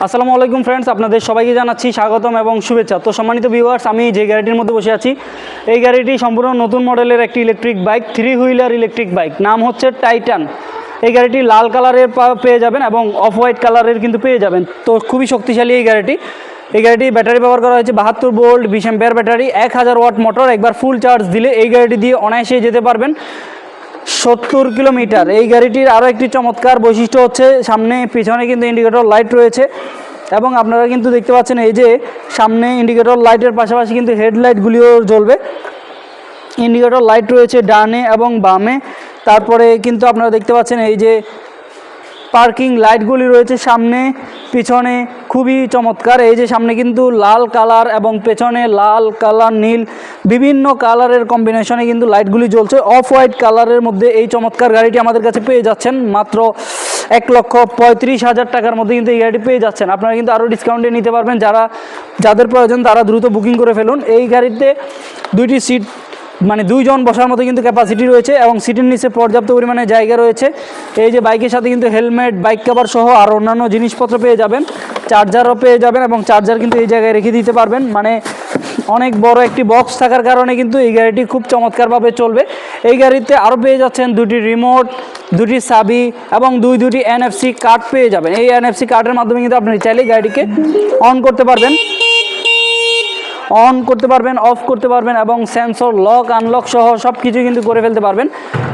আসসালামু আলাইকুম ফ্রেন্ডস, আপনাদের সবাইকে জানাচ্ছি স্বাগতম এবং শুভেচ্ছা। তো সম্মানিত ভিউয়ার্স, আমি যে গাড়িটির মধ্যে বসে আছি এই গাড়িটি সম্পূর্ণ নতুন মডেলের একটি electric bike, 3 wheeler electric bike, নাম হচ্ছে টাইটান। এই গাড়িটি লাল কালারের পেয়ে যাবেন এবং অফ হোয়াইট কালারের কিন্তু পেয়ে যাবেন। তো খুবই শক্তিশালী এই গাড়িটি ব্যাটারি ব্যবহার করা হয়েছে 72 volt 20 ampere battery, 1000 watt motor. একবার ফুল চার্জ দিলে এই গাড়িটি দিয়ে অনায়াসে যেতে পারবেন 70 কিলোমিটার। এই গাড়িটির আরও একটি চমৎকার বৈশিষ্ট্য হচ্ছে সামনে পিছনে কিন্তু ইন্ডিকেটর লাইট রয়েছে এবং আপনারা কিন্তু দেখতে পাচ্ছেন এই যে সামনে ইন্ডিকেটর লাইটের পাশাপাশি কিন্তু হেডলাইটগুলিও জ্বলবে। ইন্ডিকেটর লাইট রয়েছে ডানে এবং বামে। তারপরে কিন্তু আপনারা দেখতে পাচ্ছেন এই যে পার্কিং লাইটগুলি রয়েছে সামনে পিছনে, খুবই চমৎকার। এই যে সামনে কিন্তু লাল কালার এবং পেছনে লাল কালার নীল বিভিন্ন কালারের কম্বিনেশনে কিন্তু লাইটগুলি জ্বলছে। অফ হোয়াইট কালারের মধ্যে এই চমৎকার গাড়িটি আমাদের কাছে পেয়ে যাচ্ছেন মাত্র 1,35,000 টাকার মধ্যে কিন্তু এই গাড়িটি পেয়ে যাচ্ছেন। আপনারা কিন্তু আরও ডিসকাউন্টে নিতে পারবেন। যাদের প্রয়োজন তারা দ্রুত বুকিং করে ফেলুন। এই গাড়িতে 2টি সিট মানে 2 জন বসার মতো কিন্তু ক্যাপাসিটি রয়েছে এবং সিটের নিচে পর্যাপ্ত পরিমাণে জায়গা রয়েছে। এই যে বাইকের সাথে কিন্তু হেলমেট, বাইক কভার সহ আর অন্যান্য জিনিসপত্র পেয়ে যাবেন, চার্জারও পেয়ে যাবেন এবং চার্জার কিন্তু এই জায়গায় রেখে দিতে পারবেন। মানে অনেক বড় একটি বক্স থাকার কারণে কিন্তু এই গাড়িটি খুব চমৎকারভাবে চলবে। এই গাড়িতে আরও পেয়ে যাচ্ছেন 2টি রিমোট, 2টি চাবি এবং দুটি NFC কার্ড পেয়ে যাবেন। এই NFC কার্ডের মাধ্যমে কিন্তু আপনি চাইলে গাড়িটিকে অন করতে পারবেন, অফ করতে পারবেন এবং সেন্সর লক আনলক সহ সব কিছু কিন্তু করে ফেলতে পারবেন।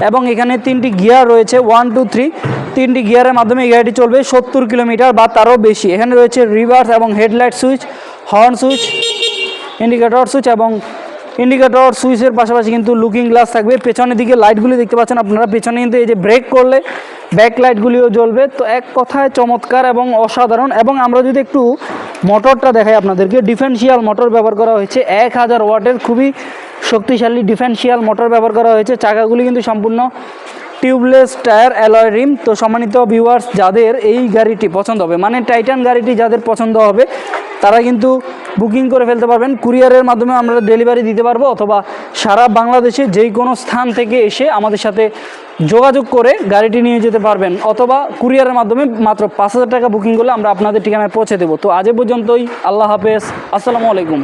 এবং এখানে 3টি গিয়ার রয়েছে 1 2 3, 3টি গিয়ারের মাধ্যমে এই গাড়িটি চলবে 70 কিলোমিটার বা তারও বেশি। এখানে রয়েছে রিভার্স এবং headlight switch, horn switch, indicator switch এবং ইন্ডিকেটর সুইচের পাশাপাশি কিন্তু লুকিং গ্লাস থাকবে। পেছনের দিকে লাইটগুলি দেখতে পাচ্ছেন আপনারা, পেছনে কিন্তু এই যে ব্রেক করলে ব্যাক লাইটগুলিও জ্বলবে। তো এক কথায় চমৎকার এবং অসাধারণ। এবং আমরা যদি একটু মোটরটা দেখাই আপনাদেরকে, ডিফারেন্সিয়াল মোটর ব্যবহার করা হয়েছে 1000 ওয়াটের খুবই শক্তিশালী ডিফারেন্সিয়াল মোটর ব্যবহার করা হয়েছে। চাকাগুলি কিন্তু সম্পূর্ণ টিউবলেস টায়ার অ্যালয় রিম। তো সম্মানিত ভিউয়ার্স, যাদের এই গাড়িটি পছন্দ হবে মানে টাইটান গাড়িটি যাদের পছন্দ হবে তারা কিন্তু বুকিং করে ফেলতে পারবেন। কুরিয়ারের মাধ্যমে আমরা ডেলিভারি দিতে পারবো অথবা সারা বাংলাদেশে যেই কোনো স্থান থেকে এসে আমাদের সাথে যোগাযোগ করে গাড়িটি নিয়ে যেতে পারবেন, অথবা কুরিয়ারের মাধ্যমে মাত্র 5000 টাকা বুকিং করলে আমরা আপনাদের ঠিকানায় পৌঁছে দেবো। তো আজ পর্যন্তই, আল্লাহ হাফেজ, আসসালামু আলাইকুম।